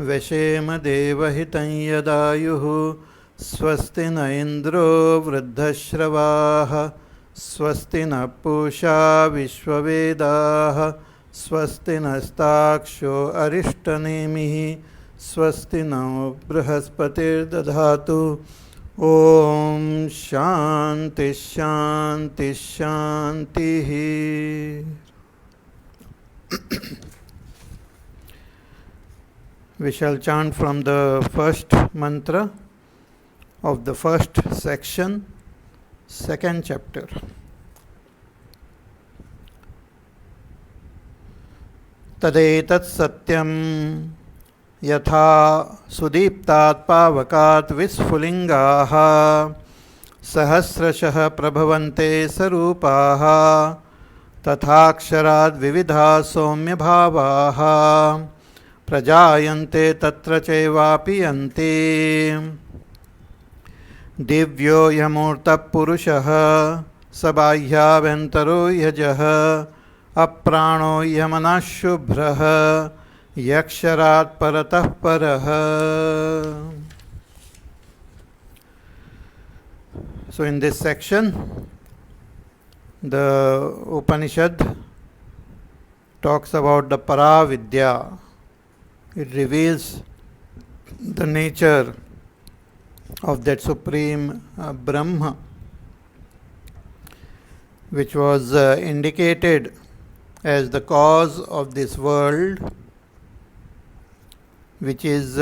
व्यशेम देवहितं यदायुः स्वस्ति न इन्द्रो वृद्धश्रवाः स्वस्ति न पूषा विश्ववेदाः स्वस्ति नस्ताक्षो अरिष्टनेमिः स्वस्ति नो बृहस्पतिर्दधातु ॐ शान्ति शान्ति शान्तिः. We shall chant from the first mantra of the first section, second chapter. Tadetat satyam yatha sudiptat pavakat visfulingaha sahasrashah prabhavante sarupaha tathaksharad vividha somya bhavaha प्रजायन्ते तत्र चैवापि यन्ति दिव्यो ह्यमूर्तः पुरुषः स बाह्याभ्यन्तरो यजः अप्राणो ह्यमनः शुभ्रः यक्षरात् परतः परः. So in this section the Upanishad talks about the Paravidya. It reveals the nature of that supreme Brahma, which was indicated as the cause of this world, which was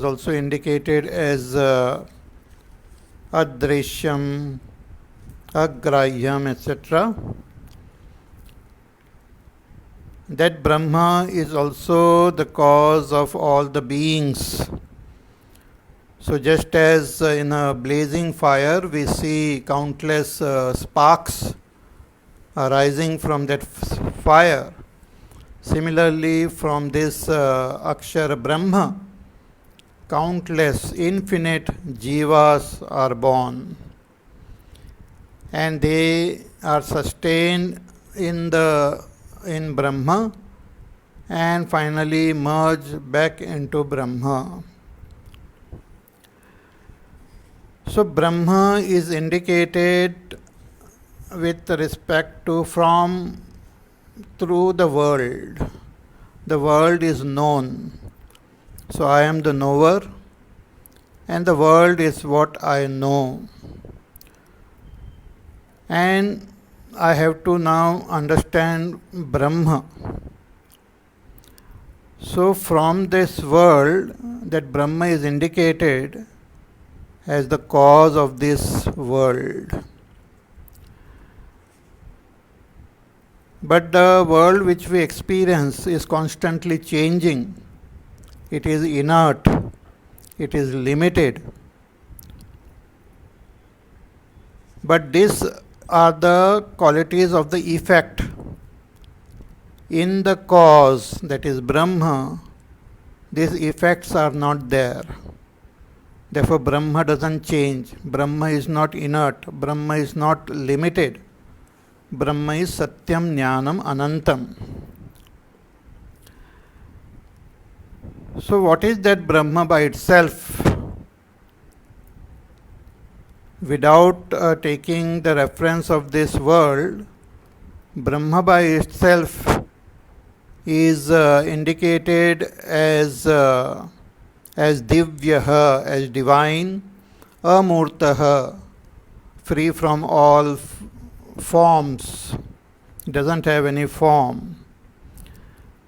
also indicated as adrishyam, agrahyam, etc. That Brahma is also the cause of all the beings. So just as in a blazing fire we see countless sparks arising from that fire, similarly from this Akshara Brahma, countless infinite jivas are born, and they are sustained in Brahma and finally merge back into Brahma. So Brahma is indicated with respect to through the world. The world is known. So I am the knower and the world is what I know. And I have to now understand Brahma. So from this world, that Brahma is indicated as the cause of this world. But the world which we experience is constantly changing. It is inert. It is limited. But these are the qualities of the effect. In the cause, that is Brahma, these effects are not there. Therefore Brahma doesn't change. Brahma is not inert. Brahma is not limited. Brahma is Satyam Jnanam Anantam. So what is that Brahma by itself? Without taking the reference of this world, Brahma by itself is indicated as Divyaha, as divine, Amurtaha, free from all forms, doesn't have any form.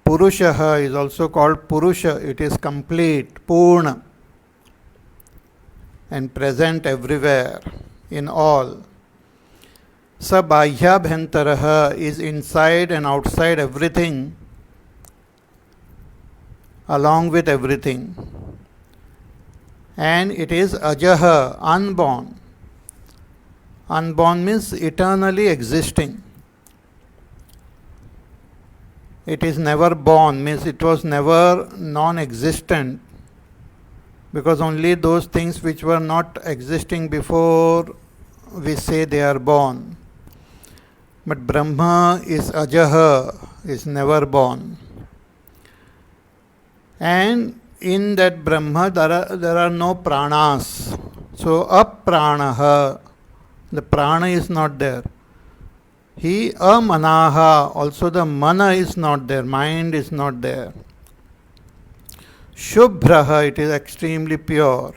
Purushaha is also called Purusha, it is complete, Purna, and present everywhere, in all. Sabhahyabhyantaraha is inside and outside everything, along with everything. And it is Ajaha, unborn. Unborn means eternally existing. It is never born, means it was never non-existent, because only those things which were not existing before we say they are born. But Brahma is Ajaha, is never born. And in that Brahma there are no pranas. So apranaha, the prana is not there. He amanaha, also the mana is not there, mind is not there. Shubhraha, it is extremely pure.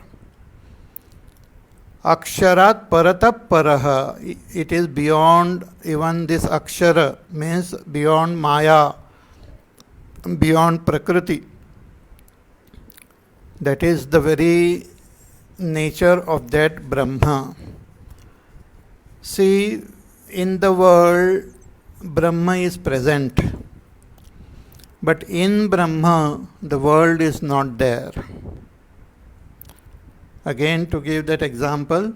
Aksharat paratap paraha, it is beyond even this akshara, means beyond maya, beyond prakriti. That is the very nature of that Brahma. See, in the world, Brahma is present. But in Brahma, the world is not there. Again, to give that example,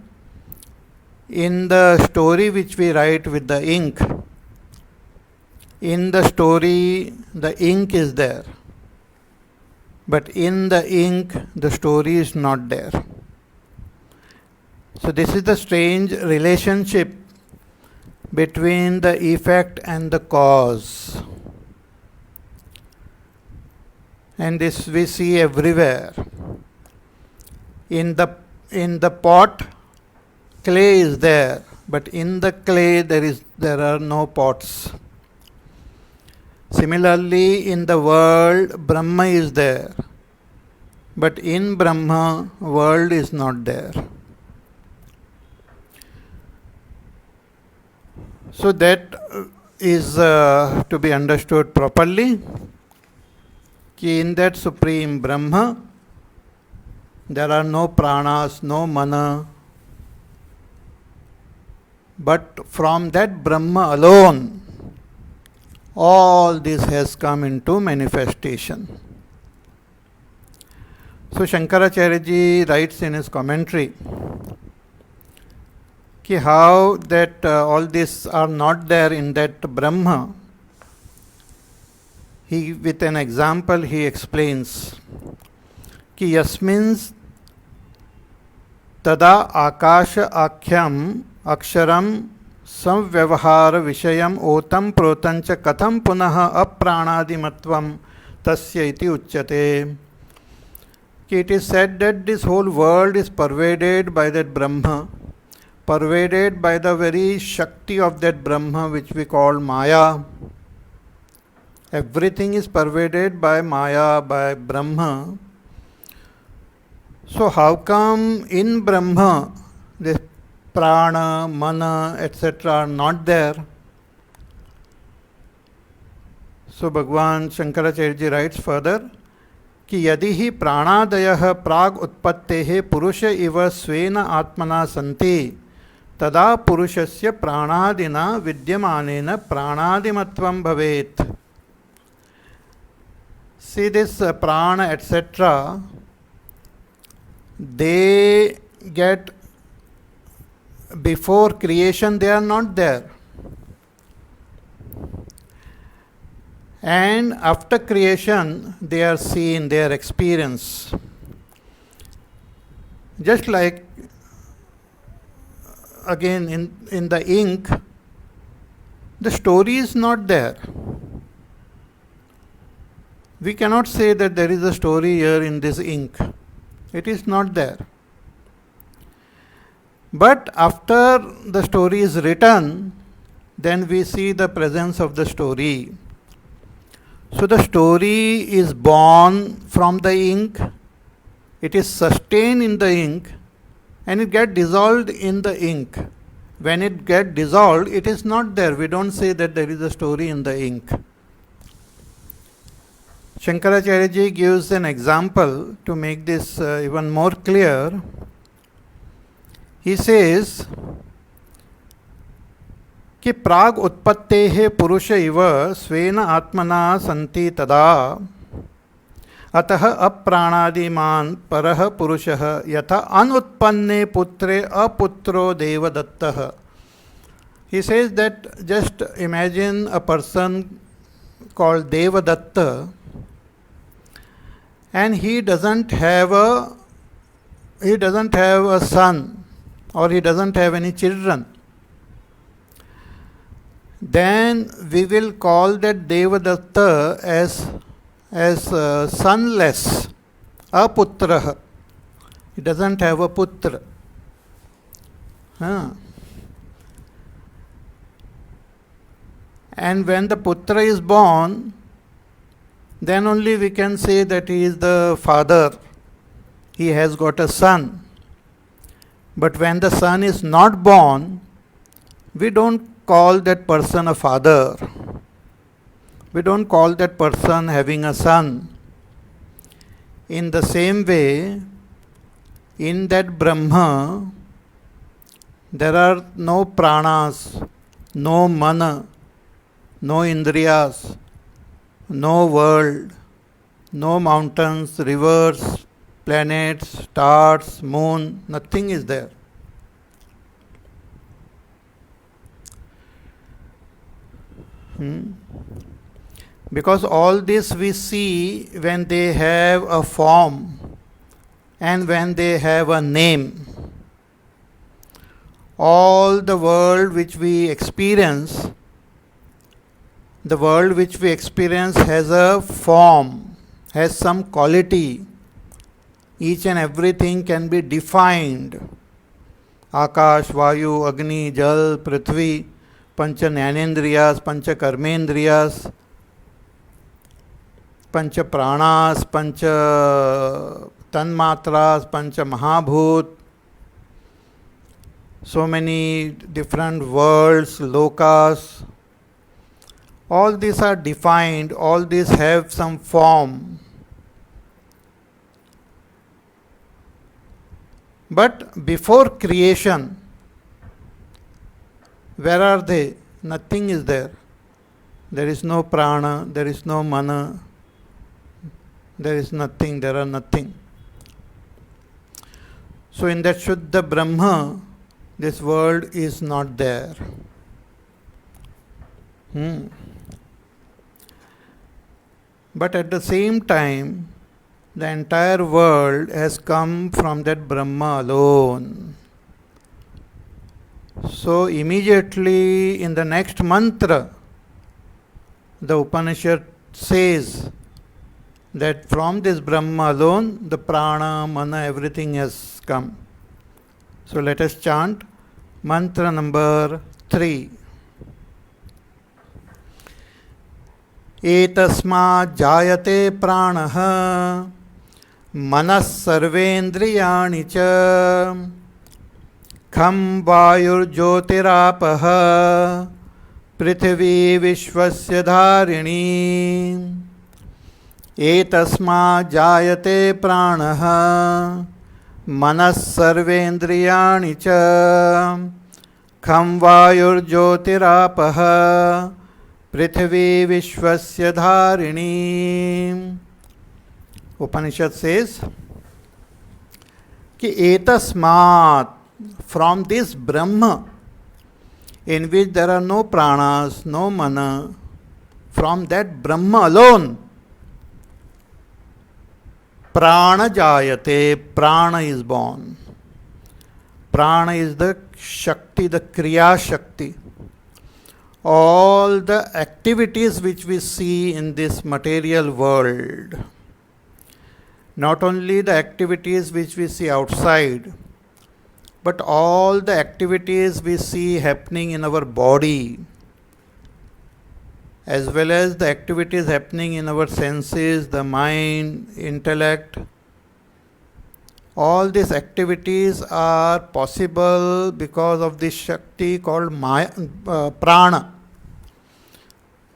in the story which we write with the ink, in the story, the ink is there. But in the ink, the story is not there. So this is the strange relationship between the effect and the cause. And this we see everywhere. In the pot, clay is there, but in the clay there are no pots. Similarly, in the world, Brahma is there, but in Brahma, world is not there. So that is to be understood properly. Ki in that supreme Brahma, there are no pranas, no mana. But from that Brahma alone, all this has come into manifestation. So Shankaracharya ji writes in his commentary कि how that all these are not there in that Brahma. He, with an example, he explains कि यस्मिन् तदा आकाश आख्यम अक्षरम संव्यवहार विषयम ओतम प्रोतंच कथम पुनः अप्राणादिमत्वम तस्य इति उच्यते. It is said that this whole world is pervaded by that Brahma, pervaded by the very Shakti of that Brahma which we call Maya. Everything is pervaded by Maya, by Brahma. So how come in Brahma this prana, mana, etc. are not there? So Bhagwan Shankaracharya ji writes further कि यदि ही प्राणादयः प्राग उत्पत्तेः पुरुष इव स्वेन आत्मना सन्ति तदा पुरुषस्य प्राणादिना विद्यमानेन प्राणादिमत्वं भवेत्. See this prana etc. They get before creation, they are not there. And after creation, they are seen, they are experienced. Just like, again, in the ink, the story is not there. We cannot say that there is a story here in this ink. It is not there. But after the story is written, then we see the presence of the story. So the story is born from the ink, it is sustained in the ink, and it gets dissolved in the ink. When it gets dissolved, it is not there. We don't say that there is a story in the ink. Shankaracharya ji gives an example to make this even more clear. He says कि प्राग उत्पत्तेः पुरुष इव स्वेन आत्मना सन्ति तदा अतः अप्राणादिमान् परः पुरुषः यथा अनुत्पन्ने पुत्रे अपुत्रो देवदत्तः. He says that just imagine a person called Devadatta, and he doesn't have a son, or he doesn't have any children. Then we will call that Devadatta as as sunless, aputrah. He doesn't have a putra. And when the putra is born, then only we can say that he is the father. He has got a son. But when the son is not born, we don't call that person a father. We don't call that person having a son. In the same way, in that Brahma, there are no pranas, no mana, no indriyas, no world, no mountains, rivers, planets, stars, moon, nothing is there. Because all this we see when they have a form and when they have a name. All the world which we experience, has a form, has some quality. Each and everything can be defined. Akash, Vayu, Agni, Jal, Prithvi, Pancha Jnanendriyas, Pancha Karmendriyas, Pancha Pranas, Pancha Tanmatras, Pancha Mahabhut, so many different worlds, lokas. All these are defined, all these have some form. But before creation, where are they? Nothing is there. There is no prana, there is no mana, there is nothing, there are nothing. So in that Shuddha Brahma, this world is not there. But at the same time, the entire world has come from that Brahma alone. So immediately in the next mantra, the Upanishad says that from this Brahma alone, the prana, mana, everything has come. So let us chant mantra number 3. एतस्मात् जायते प्राणः मनः सर्वेन्द्रियाणि च खं वायुर्ज्योतिरापः पृथिवी विश्वस्य धारिणी एतस्मात् जायते प्राणः मनः सर्वेन्द्रियाणि च खं वायुर्ज्योतिरापः पृथ्वी विश्वस्य धारिणी. Upanishad says कि एतस्मात्, from this Brahma in which there are no pranas, no mana, from that Brahma alone prana jayate, prana is born. Prana is the Shakti, the Kriya Shakti. All the activities which we see in this material world, not only the activities which we see outside, but all the activities we see happening in our body, as well as the activities happening in our senses, the mind, intellect, all these activities are possible because of this Shakti called Prana.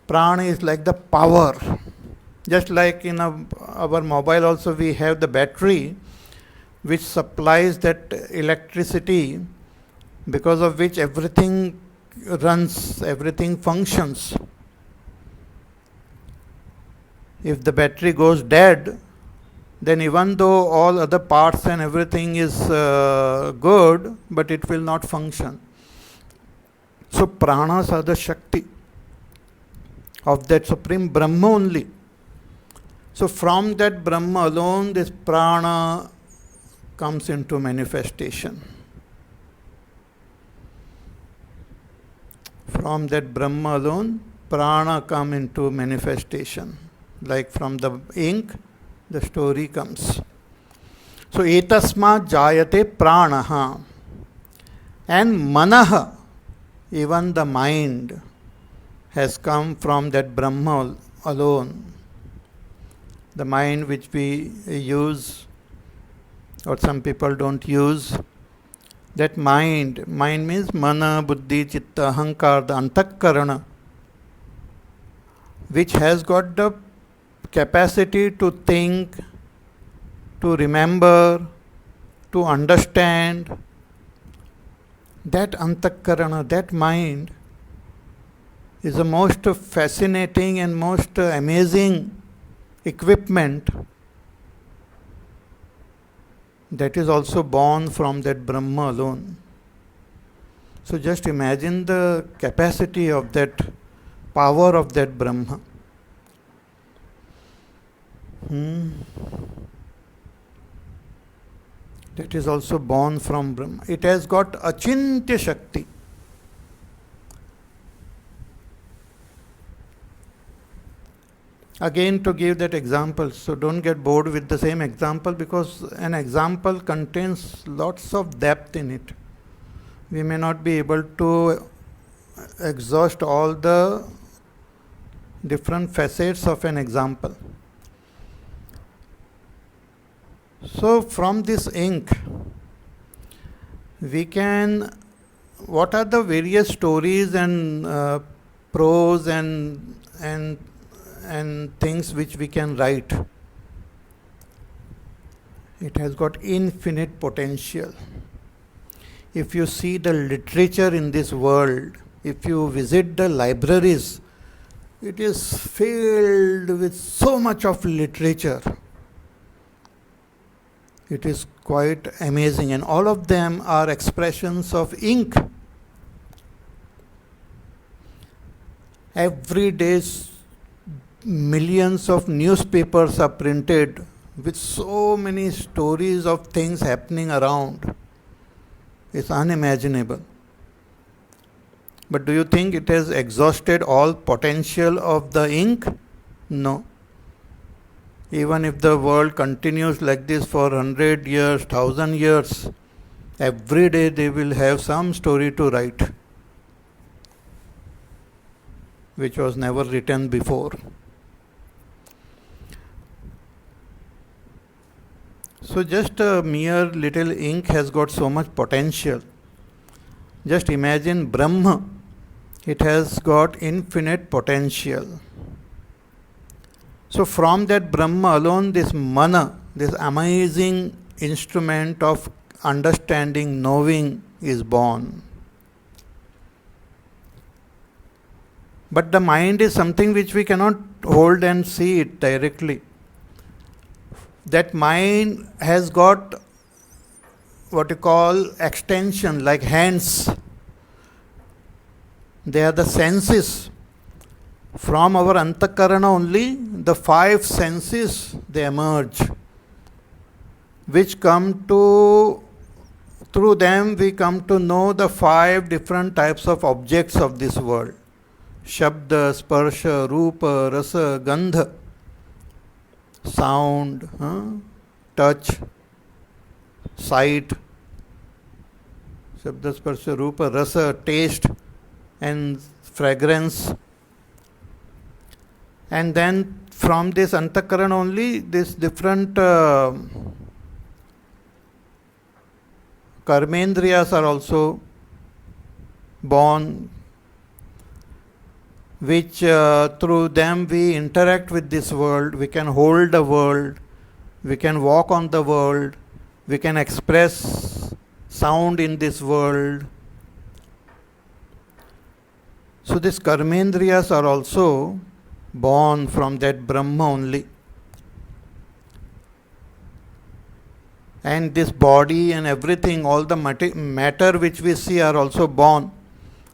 Prana is like the power. Just like in our mobile also we have the battery which supplies that electricity, because of which everything runs, everything functions. If the battery goes dead, then even though all other parts and everything is good, but it will not function. So pranas are the Shakti of that Supreme Brahma only. So from that Brahma alone, this prana comes into manifestation. From that Brahma alone, prana come into manifestation. Like from the ink, the story comes. So, etasma jayate pranaha. And manaha, even the mind, has come from that Brahma alone. The mind which we use, or some people don't use, that mind means mana, buddhi, chitta, ahankar, the antakarana, which has got the capacity to think, to remember, to understand. That antakarana, that mind, is the most fascinating and most amazing equipment that is also born from that Brahma alone. So just imagine the capacity of that power of that Brahma. That is also born from Brahma. It has got achintya shakti. Again, to give that example, so don't get bored with the same example, because an example contains lots of depth in it. We may not be able to exhaust all the different facets of an example. So from this ink, we can, what are the various stories and prose and things which we can write? It has got infinite potential. If you see the literature in this world, if you visit the libraries, it is filled with so much of literature. It is quite amazing, and all of them are expressions of ink. Every day, millions of newspapers are printed with so many stories of things happening around. It's unimaginable. But do you think it has exhausted all potential of the ink? No. Even if the world continues like this for 100 years, 1000 years, every day they will have some story to write, which was never written before. So just a mere little ink has got so much potential. Just imagine Brahma. It has got infinite potential. So from that Brahma alone, this mana, this amazing instrument of understanding, knowing, is born. But the mind is something which we cannot hold and see it directly. That mind has got what you call extension, like hands. They are the senses. From our antakarana only, the 5 senses, they emerge, which come to, through them we come to know the 5 different types of objects of this world. Shabda, sparsha, rupa, rasa, gandha, sound, touch, sight, shabda, sparsha, rupa, rasa, taste and fragrance. And then from this antakarana only, this different karmendriyas are also born, which through them we interact with this world, we can hold the world, we can walk on the world, we can express sound in this world. So these karmendriyas are also born from that Brahma only. And this body and everything, all the matter which we see are also born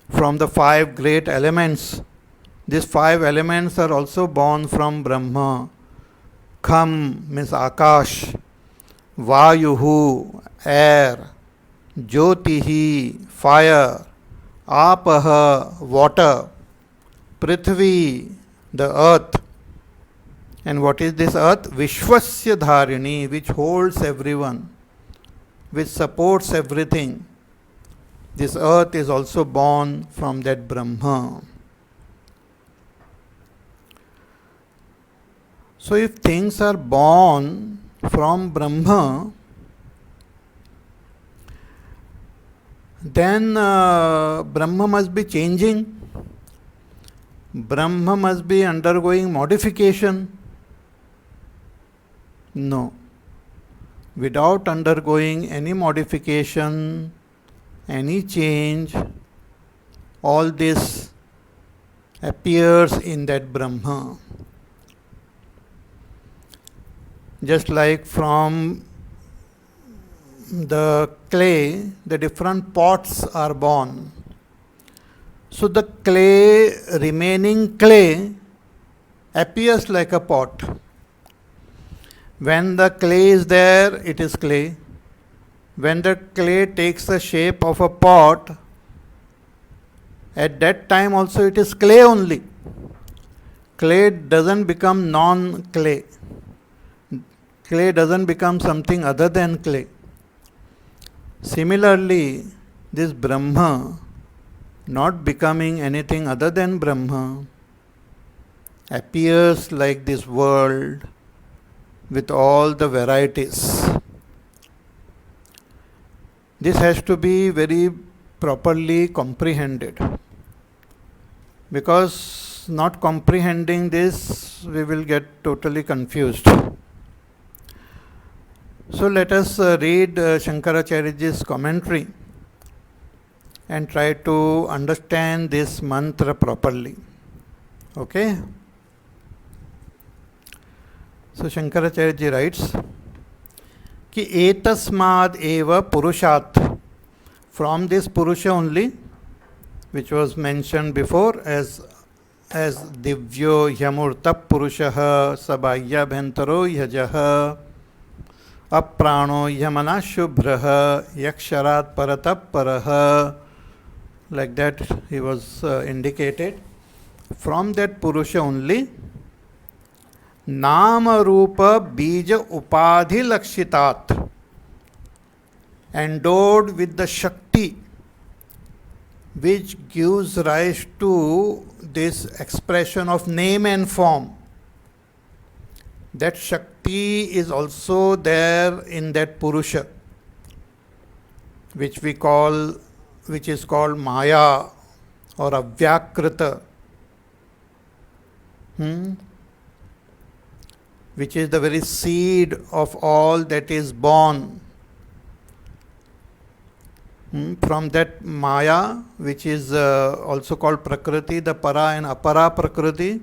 from the 5 great elements. These 5 elements are also born from Brahma. Kham means Akash, Vayuhu, air, Jyotihi, fire, Apaha, water, Prithvi, the earth, And what is this earth? Vishwasya Dharini, which holds everyone, which supports everything. This earth is also born from that Brahma. So if things are born from Brahma, then Brahma must be changing. Brahma must be undergoing modification. No. Without undergoing any modification, any change, all this appears in that Brahma. Just like from the clay, the different pots are born. So the clay, remaining clay, appears like a pot. When the clay is there, it is clay. When the clay takes the shape of a pot, at that time also it is clay only. Clay doesn't become non-clay. Clay doesn't become something other than clay. Similarly, this Brahma, not becoming anything other than Brahma, appears like this world with all the varieties. This has to be very properly comprehended, because not comprehending this, we will get totally confused. So let us read Shankaracharyaji's commentary and try to understand this mantra properly. Okay? So Shankaracharyaji writes कि etasmad eva purushat, from this Purusha only, which was mentioned before as divyo hyamurta purushaha sabhaya bhantaro yajah aprano yamana shubhraha yaksharat paratap paraha, like that he was indicated. From that Purusha only, Nama Rupa Bija Upadhi Lakshitat, endowed with the Shakti which gives rise to this expression of name and form. That Shakti is also there in that Purusha, which is called Maya or Avyakrita. Which is the very seed of all that is born. From that Maya, which is also called Prakriti, the Para and Apara Prakriti,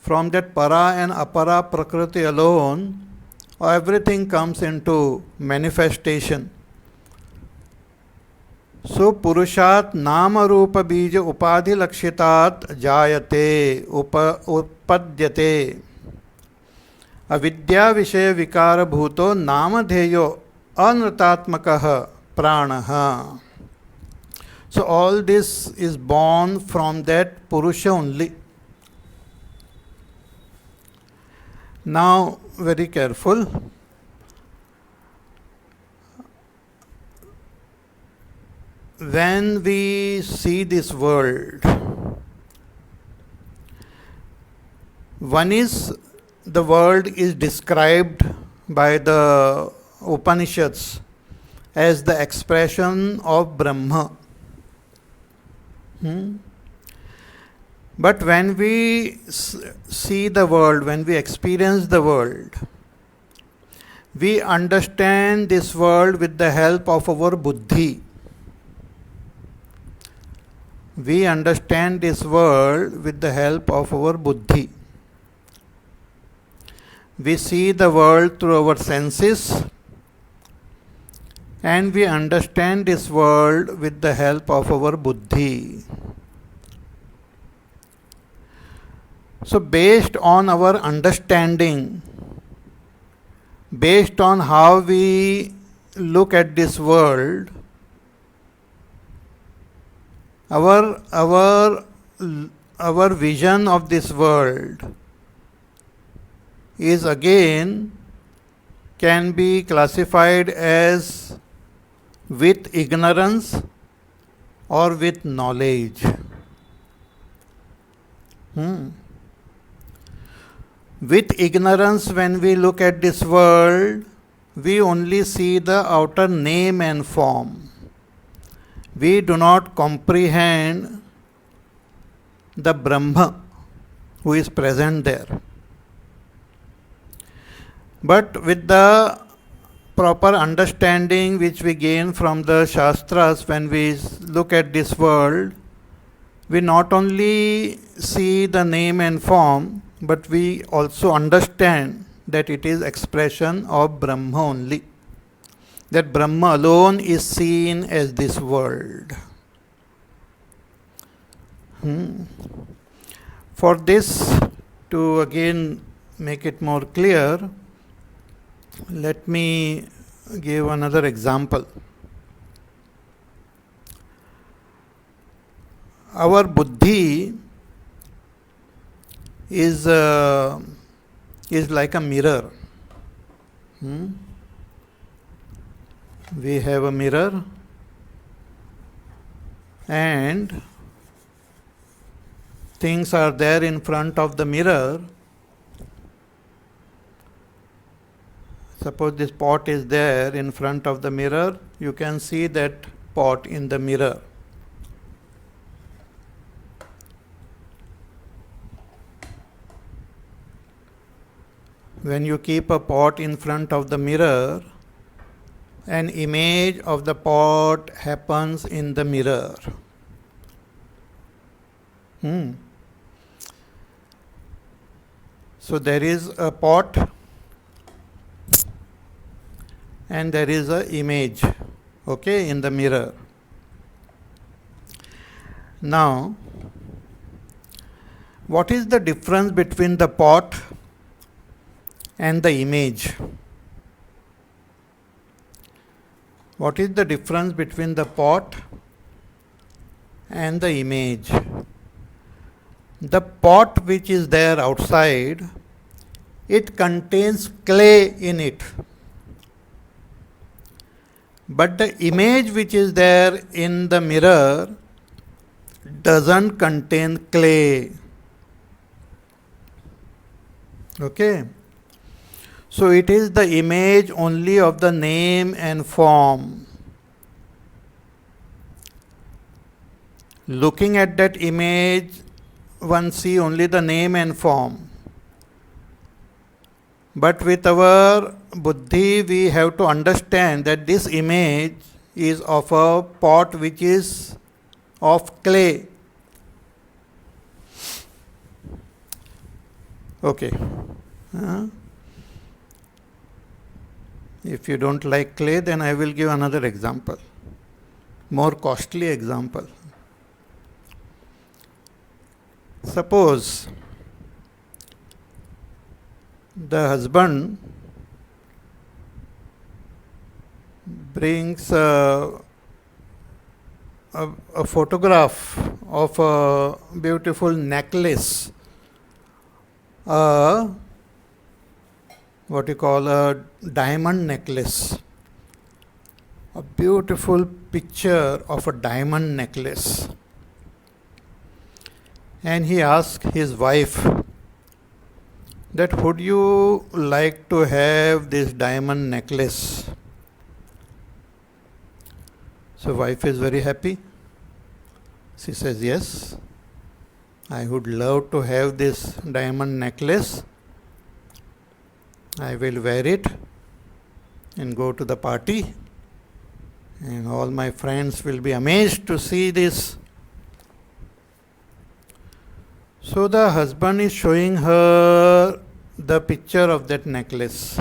from that Para and Apara Prakriti alone, everything comes into manifestation. So Purushat Nama Rupa Bija Upadhi Lakshitat Jayate Upadyate Avidya Vishaya Vikara Bhuto Namadheyo Anratatmakaha Pranaha. So all this is born from that Purusha only. Now, very careful. When we see this world, one is the world is described by the Upanishads as the expression of Brahma. But when we see the world, when we experience the world, we understand this world with the help of our buddhi. We understand this world with the help of our buddhi. We see the world through our senses, and we understand this world with the help of our buddhi. So based on our understanding, based on how we look at this world, our vision of this world is again can be classified as with ignorance or with knowledge. With ignorance, when we look at this world, we only see the outer name and form. We do not comprehend the Brahma who is present there. But with the proper understanding which we gain from the Shastras, when we look at this world, we not only see the name and form, but we also understand that it is expression of Brahma only. That Brahma alone is seen as this world. For this, to again make it more clear, let me give another example. Our buddhi is like a mirror. We have a mirror, and things are there in front of the mirror. Suppose this pot is there in front of the mirror, you can see that pot in the mirror. When you keep a pot in front of the mirror, an image of the pot happens in the mirror. So there is a pot and there is an image, okay, in the mirror. Now, what is the difference between the pot and the image? What is the difference between the pot and the image? The pot which is there outside, it contains clay in it. But the image which is there in the mirror doesn't contain clay. Okay? So it is the image only of the name and form. Looking at that image, one see only the name and form. But with our buddhi, we have to understand that this image is of a pot which is of clay. Okay. If you don't like clay, then I will give another example, more costly example. Suppose the husband brings a photograph of a beautiful necklace, what you call a diamond necklace, a beautiful picture of a diamond necklace. And he asked his wife that, would you like to have this diamond necklace? So wife is very happy. She says, yes, I would love to have this diamond necklace. I will wear it and go to the party, and all my friends will be amazed to see this. So the husband is showing her the picture of that necklace.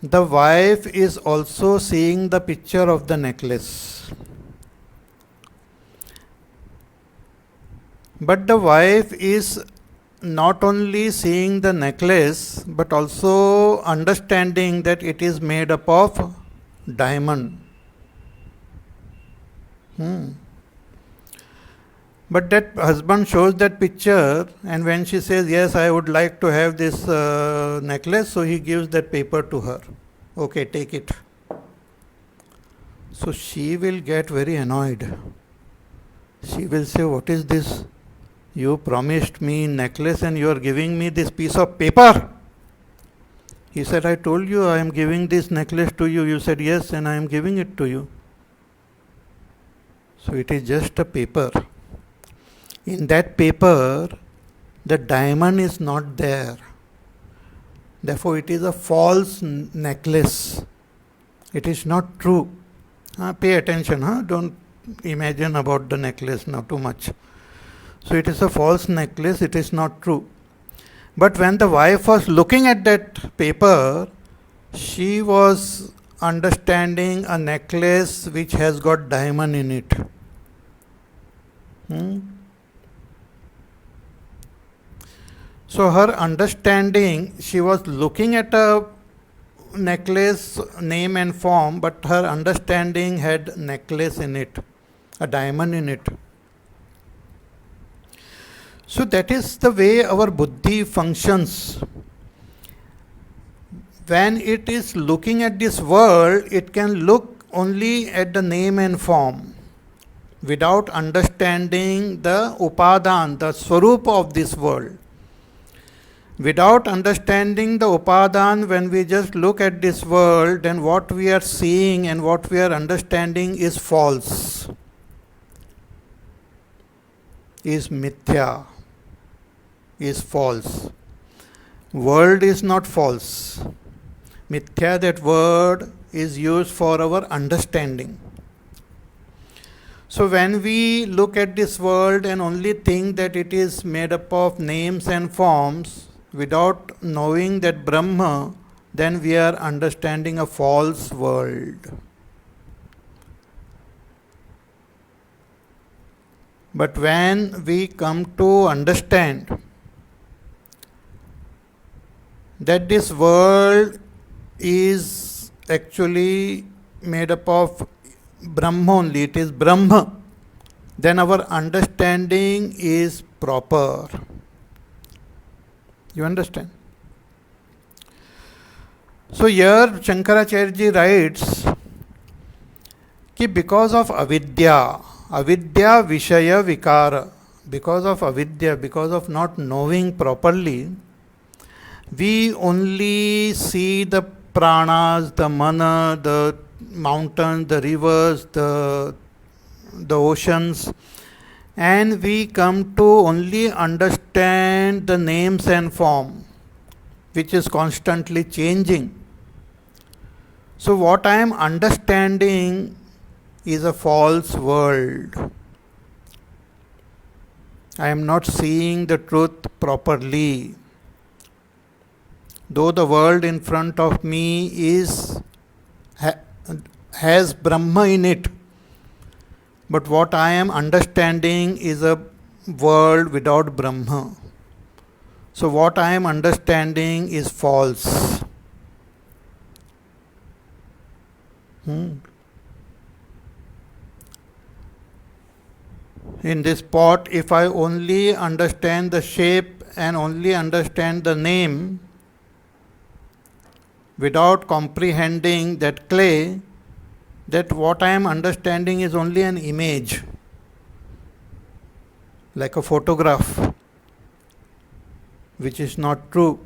The wife is also seeing the picture of the necklace. But the wife is not only seeing the necklace, but also understanding that it is made up of diamond. But that husband shows that picture, and when she says, yes, I would like to have this necklace, so he gives that paper to her. Okay, take it. So she will get very annoyed. She will say, what is this? You promised me necklace and you are giving me this piece of paper. He said, I told you I am giving this necklace to you. You said yes, and I am giving it to you. So it is just a paper. In that paper, the diamond is not there. Therefore, it is a false necklace. It is not true. Pay attention. Don't imagine about the necklace now too much. So it is a false necklace. It is not true. But when the wife was looking at that paper, she was understanding a necklace which has got diamond in it. So her understanding, she was looking at a necklace name and form, but her understanding had necklace in it, a diamond in it. So that is the way our buddhi functions. When it is looking at this world, it can look only at the name and form without understanding the upadan, the swarupa of this world. Without understanding the upadan, when we just look at this world, then what we are seeing and what we are understanding is false, is mithya, is false. World is not false. Mithya, that word, is used for our understanding. So when we look at this world and only think that it is made up of names and forms, without knowing that Brahma, then we are understanding a false world. But when we come to understand that this world is actually made up of Brahma only, it is Brahma, then our understanding is proper. You understand? So here Shankaracharya ji writes that because of avidya vishaya vikara, because of avidya, because of not knowing properly, we only see the pranas, the mana, the mountains, the rivers, the oceans, and we come to only understand the names and form, which is constantly changing. So what I am understanding is a false world. I am not seeing the truth properly. Though the world in front of me has Brahma in it, but what I am understanding is a world without Brahma. So what I am understanding is false. In this pot, if I only understand the shape and only understand the name, without comprehending that clay, that what I am understanding is only an image, like a photograph, which is not true.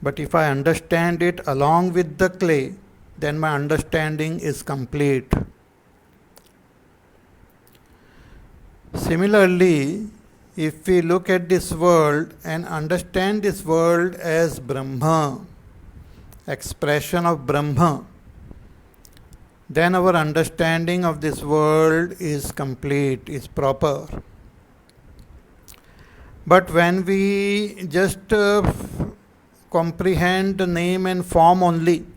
But if I understand it along with the clay, then my understanding is complete. Similarly, if we look at this world and understand this world as Brahma, expression of Brahma, then our understanding of this world is complete, is proper. But when we just comprehend the name and form only,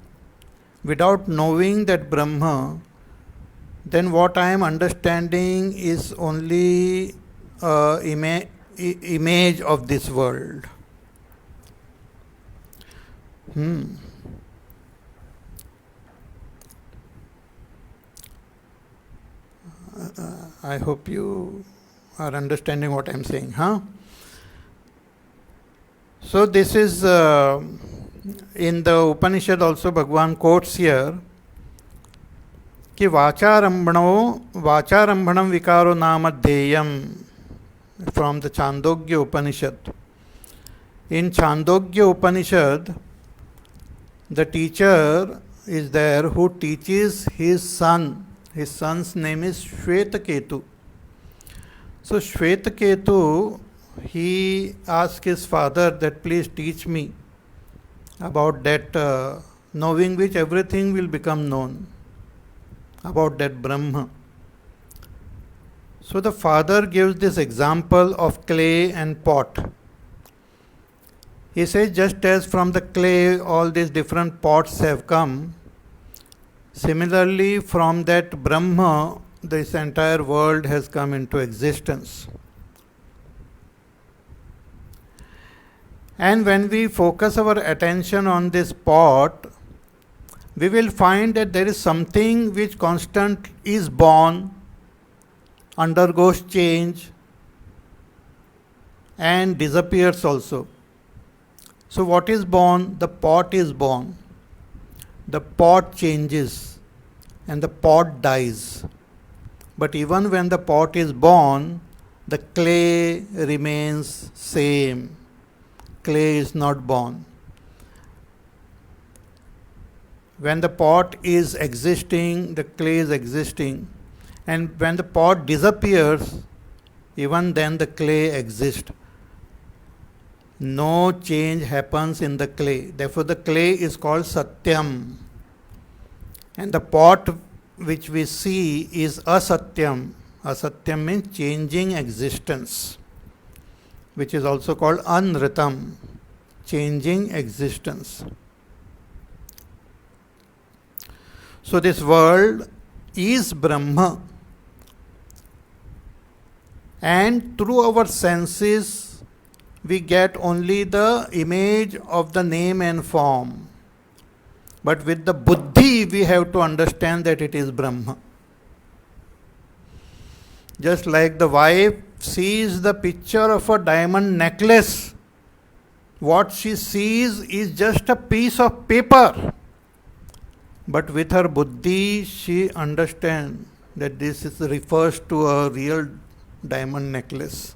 without knowing that Brahma, then what I am understanding is only image of this world. I hope you are understanding what I am saying, huh? So this is in the Upanishad also Bhagwan quotes here कि वाचारंभणम विकारो नाम ध्येयम from the Chandogya Upanishad. In Chandogya Upanishad, the teacher is there who teaches his son. His son's name is Shvetaketu. So Shvetaketu, he asked his father that please teach me about that knowing which everything will become known, about that Brahma. So the father gives this example of clay and pot. He says just as from the clay all these different pots have come, similarly from that Brahma this entire world has come into existence. And when we focus our attention on this pot, we will find that there is something which constant is born, undergoes change, and disappears also. So what is born? The pot is born. The pot changes and the pot dies. But even when the pot is born, the clay remains same. Clay is not born. When the pot is existing, the clay is existing. And when the pot disappears, even then the clay exists. No change happens in the clay. Therefore, the clay is called Satyam. And the pot which we see is Asatyam. Asatyam means changing existence, which is also called Anritam, changing existence. So this world is Brahma. And through our senses, we get only the image of the name and form. But with the buddhi, we have to understand that it is Brahma. Just like the wife sees the picture of a diamond necklace, what she sees is just a piece of paper. But with her buddhi, she understands that this refers to a real diamond necklace.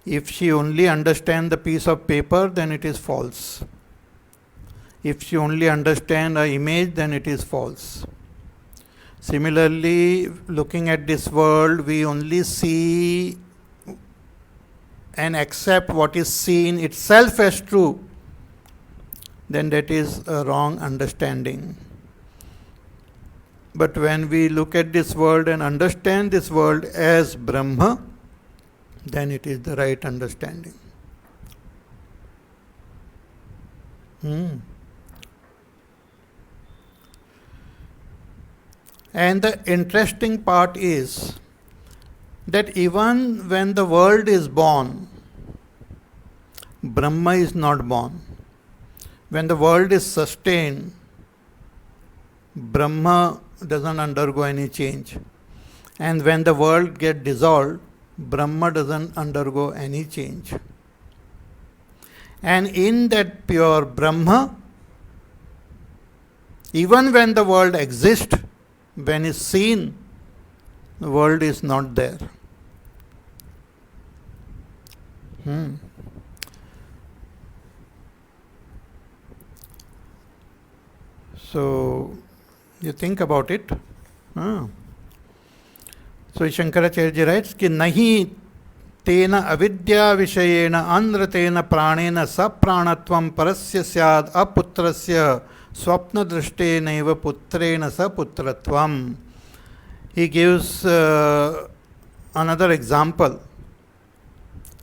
If she only understands the piece of paper, then it is false. If she only understands an image, then it is false. Similarly, looking at this world, we only see and accept what is seen itself as true, then that is a wrong understanding. But when we look at this world and understand this world as Brahma, then it is the right understanding. And the interesting part is that even when the world is born, Brahma is not born. When the world is sustained, Brahma doesn't undergo any change. And when the world gets dissolved, Brahma doesn't undergo any change. And in that pure Brahma, even when the world exists, when it's seen, the world is not there. So, you think about it. So, Shankaracharya writes, कि नहीं तेन अविद्या विषयेण अन्धतेन प्राणेन सप्राणत्वं परस्य स्याद् अपुत्रस्य स्वप्नदृष्टेनैव पुत्रेण सपुत्रत्वम्. He gives another example.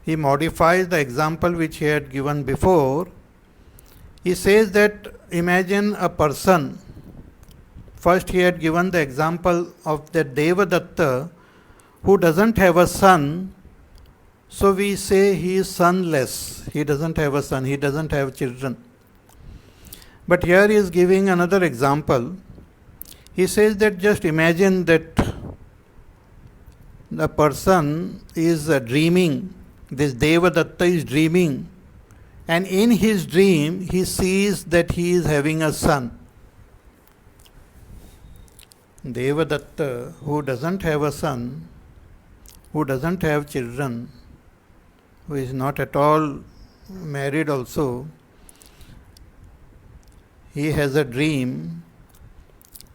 He modifies the example which he had given before. He says that imagine a person. First he had given the example of the Devadatta who doesn't have a son. So we say he is sonless. He doesn't have a son. He doesn't have children. But here he is giving another example. He says that just imagine that the person is dreaming, this Devadatta is dreaming, and in his dream he sees that he is having a son. Devadatta, who doesn't have a son, who doesn't have children, who is not at all married also, he has a dream,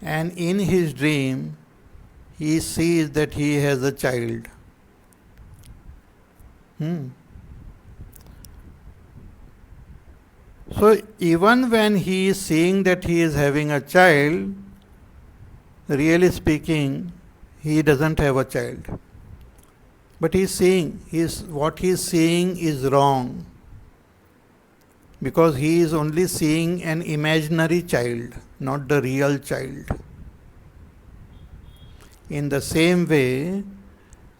and in his dream he sees that he has a child. So even when he is seeing that he is having a child, really speaking, he doesn't have a child. But he is seeing, what he is seeing is wrong, because he is only seeing an imaginary child, not the real child. In the same way,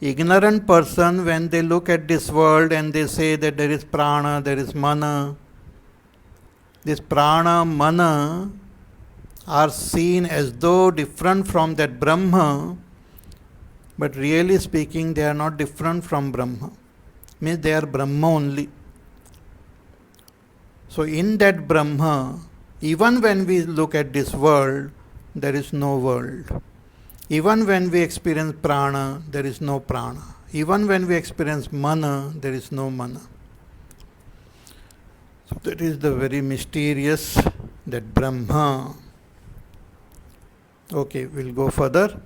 ignorant person, when they look at this world and they say that there is prana, there is mana, this prana, mana are seen as though different from that Brahma, but really speaking they are not different from Brahma. Means they are Brahma only. So in that Brahma, even when we look at this world, there is no world. Even when we experience prana, there is no prana. Even when we experience mana, there is no mana. So that is the very mysterious, that Brahma. Okay, we'll go further.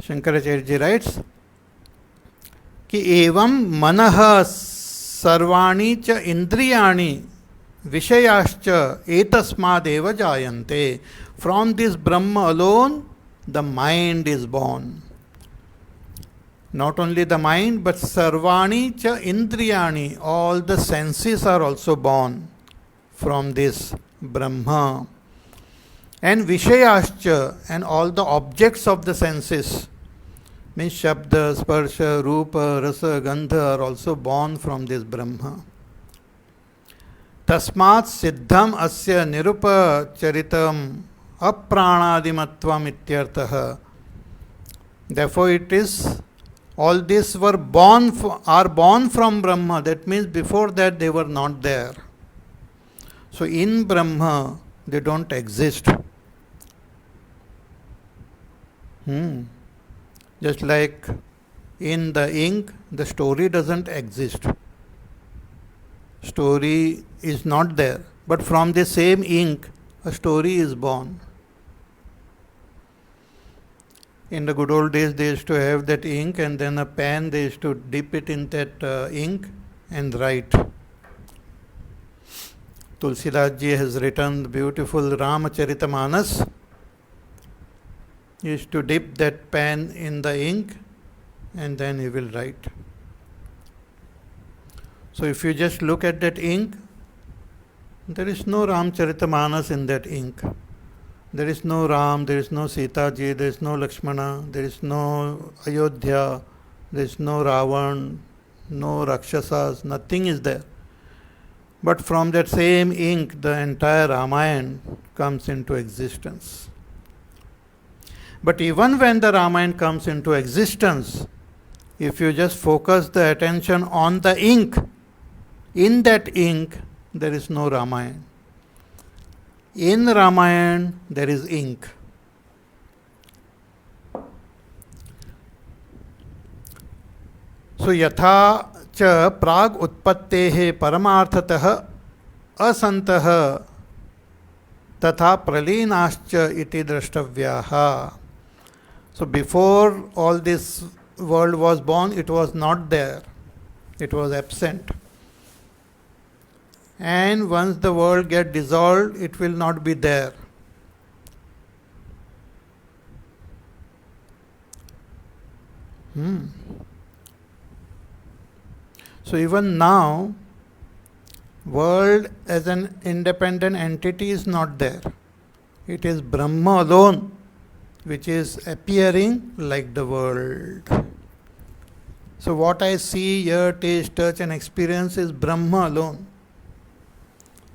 Shankaracharya ji writes कि एवं मनः सर्वाणि च इंद्रियाणि विषयाश्च एतस्मादेव जायन्ते. From this Brahma alone, the mind is born. Not only the mind, but sarvani cha indriyani, all the senses are also born from this Brahma. And vishayascha, and all the objects of the senses, means shabda, sparsha, rupa, rasa, gandha, are also born from this Brahma. Tasmat siddham asya nirupa charitam apranadimatvam ityartah. Therefore it is, all these are born from Brahma. That means before that they were not there. So in Brahma they don't exist. Just like in the ink, the story doesn't exist. Story is not there. But from the same ink, a story is born. In the good old days, they used to have that ink and then a pen, they used to dip it in that ink and write. Tulsidas ji has written the beautiful Ramacharita. He used to dip that pen in the ink and then he will write. So if you just look at that ink, there is no Ramacharita in that ink. There is no Ram, there is no Sita ji, there is no Lakshmana, there is no Ayodhya, there is no Ravan, no Rakshasas, nothing is there. But from that same ink, the entire Ramayana comes into existence. But even when the Ramayana comes into existence, if you just focus the attention on the ink, in that ink, there is no Ramayana. In Ramayana, there is ink. So, yatha cha prag utpattehe paramarthatah asantah tatha pralinascha iti drashtavyaha. So, before all this world was born, it was not there. It was absent. And once the world gets dissolved, it will not be there. So even now, world as an independent entity is not there. It is Brahma alone which is appearing like the world. So what I see, hear, taste, touch and experience is Brahma alone.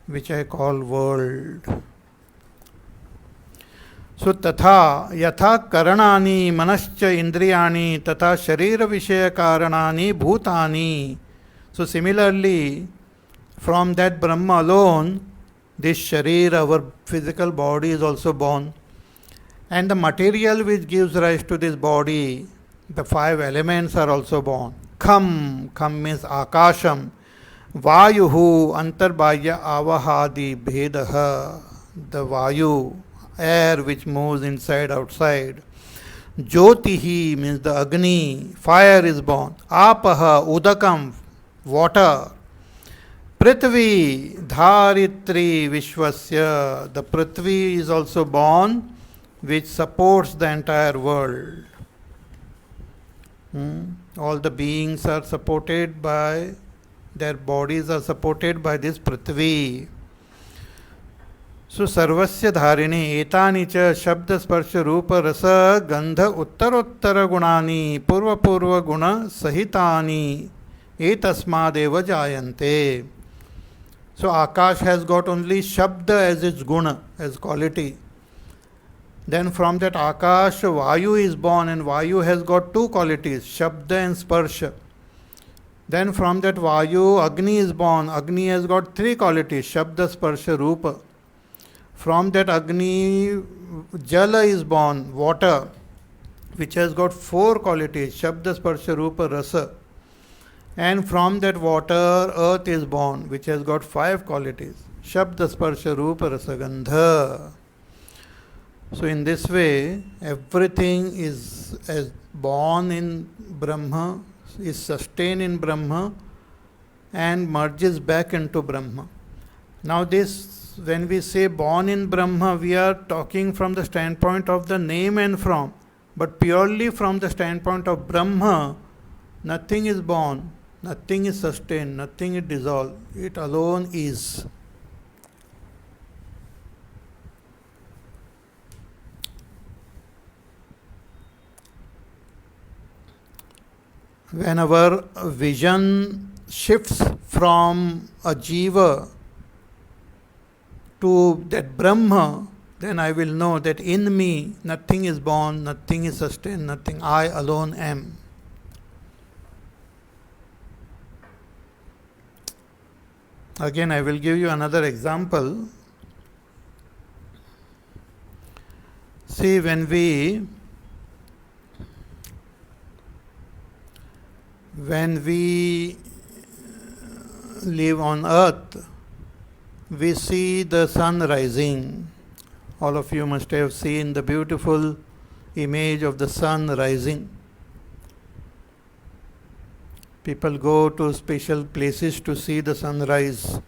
which I call world. So tatha yatha karanani manascha indriyani tatha sharira vishaya karanani bhutani. So similarly, from that Brahma alone, this sharir, our physical body, is also born. And the material which gives rise to this body, the five elements are also born. Kham means akasham, vayuhu antarbhaya avahadi bhedaha, the vayu, air which moves inside outside. Jyotihi means the agni, fire is born. Apaha udakam, water. Prithvi dharitri vishwasya, the Prithvi is also born, which supports the entire world. All the beings are supported by, their bodies are supported by this Prithvi. So sarvasya dharini etani cha shabda sparsha rupa rasa gandha uttarottara gunani purva purva guna sahitani etasmadeva jayante. So Akash has got only Shabda as its guna, as quality. Then from that Akash, Vayu is born, and Vayu has got two qualities, Shabda and Sparsha. Then from that Vayu, Agni is born. Agni has got three qualities, Shabda, Sparsha, Rupa. From that Agni, Jala is born, water, which has got four qualities, Shabda, Sparsha, Rupa, Rasa. And from that water, earth is born, which has got five qualities, Shabda, Sparsha, Rupa, Rasa, Gandha. So in this way, everything is as born in Brahma, is sustained in Brahma, and merges back into Brahma. Now this, when we say born in Brahma, we are talking from the standpoint of the name and from. But purely from the standpoint of Brahma, nothing is born, nothing is sustained, nothing is dissolved. It alone is. When our vision shifts from a jiva to that Brahma, then I will know that in me nothing is born, nothing is sustained, nothing. I alone am. Again, I will give you another example. See, when we live on earth, we see the sun rising. All of you must have seen the beautiful image of the sun rising. People go to special places to see the sunrise.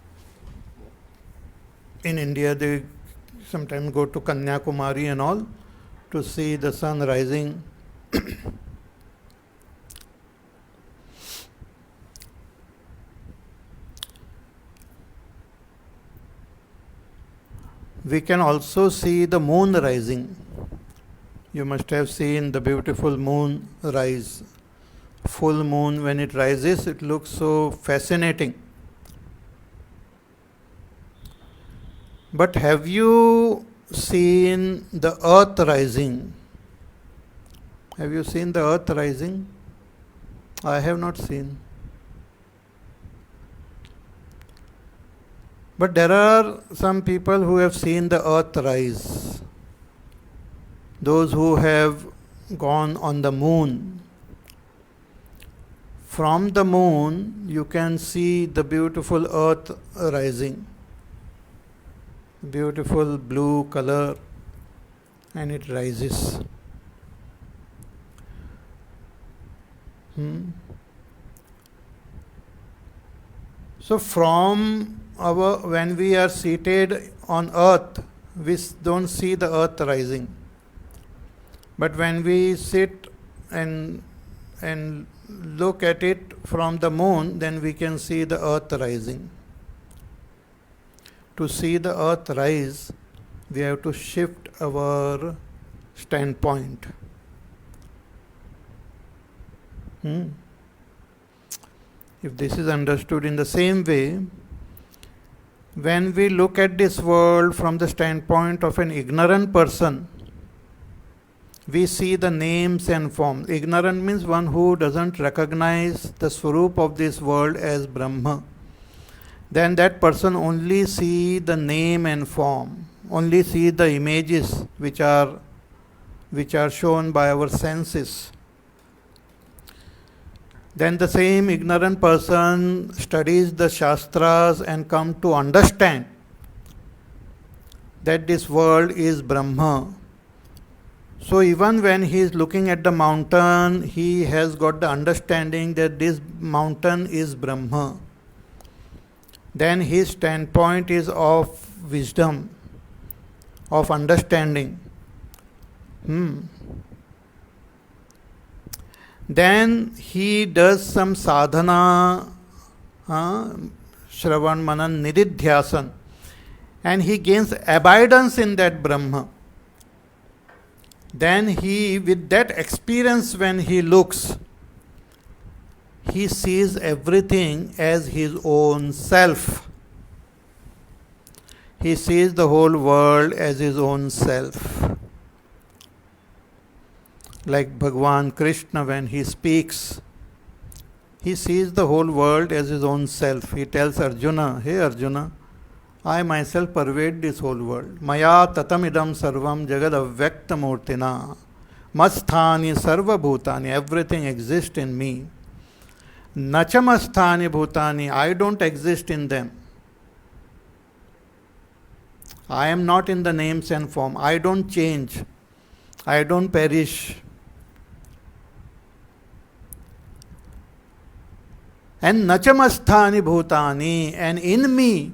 In India, they sometimes go to Kanyakumari and all to see the sun rising. We can also see the moon rising. You must have seen the beautiful moon rise. Full moon, when it rises, it looks so fascinating. But have you seen the earth rising? Have you seen the earth rising? I have not seen. But there are some people who have seen the earth rise. Those who have gone on the moon. From the moon, you can see the beautiful earth rising. Beautiful blue color, and it rises. So when we are seated on earth, we don't see the earth rising. But when we sit and look at it from the moon, then we can see the earth rising. To see the earth rise, we have to shift our standpoint. If this is understood in the same way, When we look at this world from the standpoint of an ignorant person, we see the names and forms. Ignorant means one who doesn't recognize the swarup of this world as Brahma. Then that person only see the name and form, only see the images which are shown by our senses. Then the same ignorant person studies the Shastras and come to understand that this world is Brahma. So even when he is looking at the mountain, he has got the understanding that this mountain is Brahma. Then his standpoint is of wisdom, of understanding. Then he does some sadhana, Shravan Manan Nididhyasan, and he gains abidance in that Brahma. Then he, with that experience, when he looks, he sees everything as his own self. He sees the whole world as his own self. Like Bhagwan Krishna, when he speaks, he sees the whole world as his own self. He tells Arjuna, "Hey Arjuna, I myself pervade this whole world. Maya tatamidam sarvam jagad avyakta murtina. Masthani sarva bhutani. Everything exists in me. Nachamasthani bhutani. I don't exist in them. I am not in the names and form. I don't change. I don't perish. And nachamasthani bhutani, and in me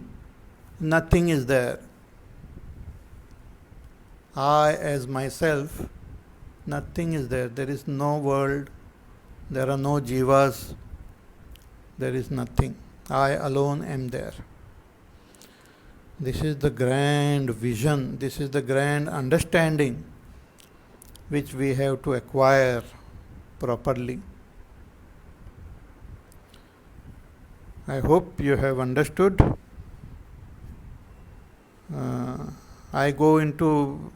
nothing is there. I as myself, nothing is there. There is no world, there are no jivas, there is nothing. I alone am there." This is the grand vision, this is the grand understanding which we have to acquire properly. I hope you have understood. I go into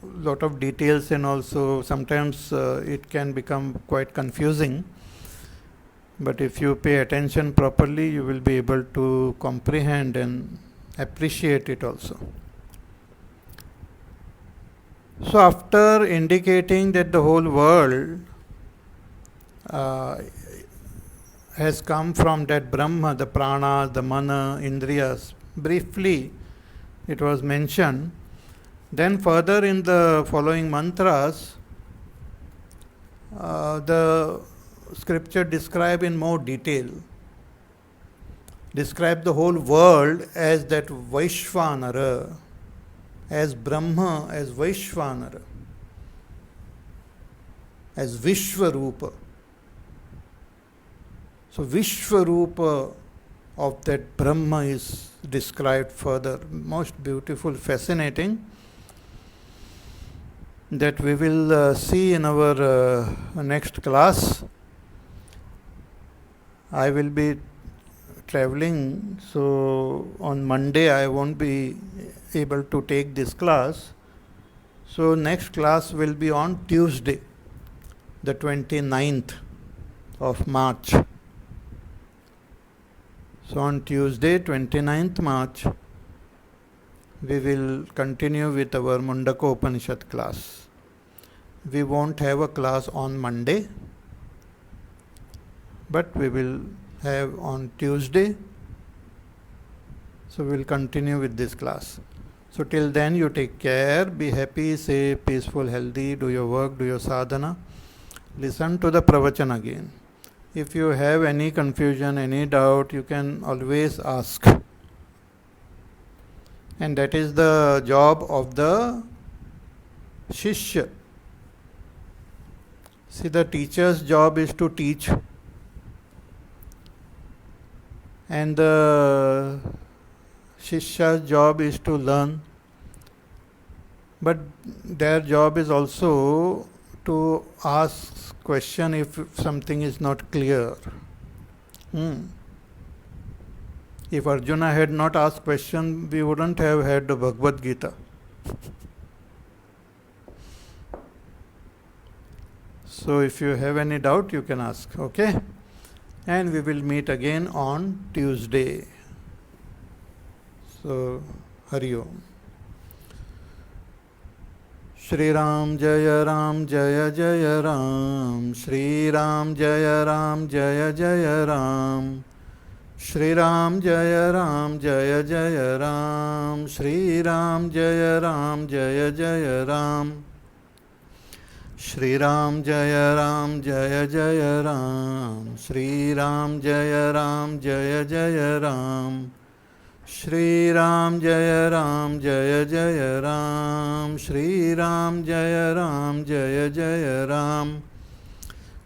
a lot of details, and also sometimes it can become quite confusing. But if you pay attention properly, you will be able to comprehend and appreciate it also. So after indicating that the whole world has come from that Brahma, the Prana, the Mana, Indriyas, briefly it was mentioned. Then further in the following mantras, the scripture describe in more detail, describe the whole world as that Vaishvanara, as Brahma, as Vaishvanara, as Vishwarupa. So Vishwarupa of that Brahma is described further. Most beautiful, fascinating, that we will see in our next class. I will be traveling, so on Monday I won't be able to take this class. So next class will be on Tuesday, the 29th of March. So on Tuesday, 29th March, we will continue with our Mundaka Upanishad class. We won't have a class on Monday, but we will have on Tuesday. So we will continue with this class. So till then, you take care, be happy, safe, peaceful, healthy, do your work, do your sadhana. Listen to the pravachan again. If you have any confusion, any doubt, you can always ask. And that is the job of the Shishya. See, the teacher's job is to teach, and the Shishya's job is to learn. But their job is also to ask question if something is not clear. If Arjuna had not asked question, we wouldn't have had the Bhagavad Gita. So if you have any doubt, you can ask, okay? And we will meet again on Tuesday. So, Hari Om. Shri Ram Jaya Ram Jaya Jaya Ram. Shri Ram Jaya Ram Jaya Jaya Ram. Shri Ram Jaya Ram Jaya Jaya Ram. Shri Ram Jaya Ram Jaya Jaya Ram. Shri Ram Jaya Ram Jaya Jaya Ram. Shri Ram Jaya Ram Jaya Jaya Ram. Shri Ram Jaya Ram Jaya Jaya Ram. Shri Ram Jaya Ram Jaya Jaya Ram.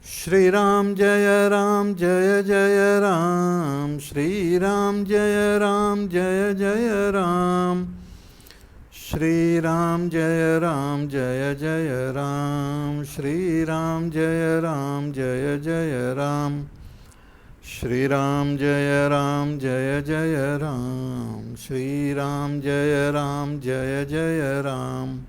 Shri Ram Jaya Ram Jaya Jaya Ram. Shri Ram Jaya Ram Jaya Jaya Ram. Shri Ram Jaya Ram Jaya Jaya Ram. Shri Ram Jaya Ram Jaya Jaya Ram. Shri Ram Jaya Ram Jaya Jaya Ram. Shri Ram Jaya Ram Jaya Jaya Ram.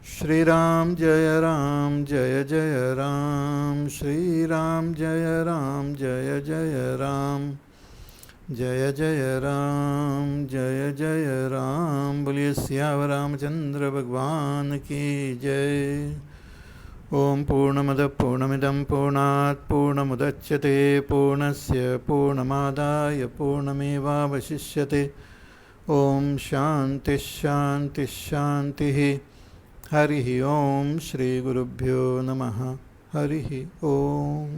Shri Ram Jaya Ram Jaya Jaya Ram. Shri Ram Jaya Ram Jaya Jaya Ram. Jaya Jaya Ram Jaya Jaya Ram. बोलिए सियावर रामचंद्र भगवान की जय. ओम पूर्णमदः पूर्णमिदं पूर्णात् पूर्णमुदच्यते पूर्णस्य पूर्णमादाय पूर्णमेवावशिष्यते. ओम शांति शांति शांतिः. हरिः ओम. श्री गुरुभ्यो नमः. हरिः ओम.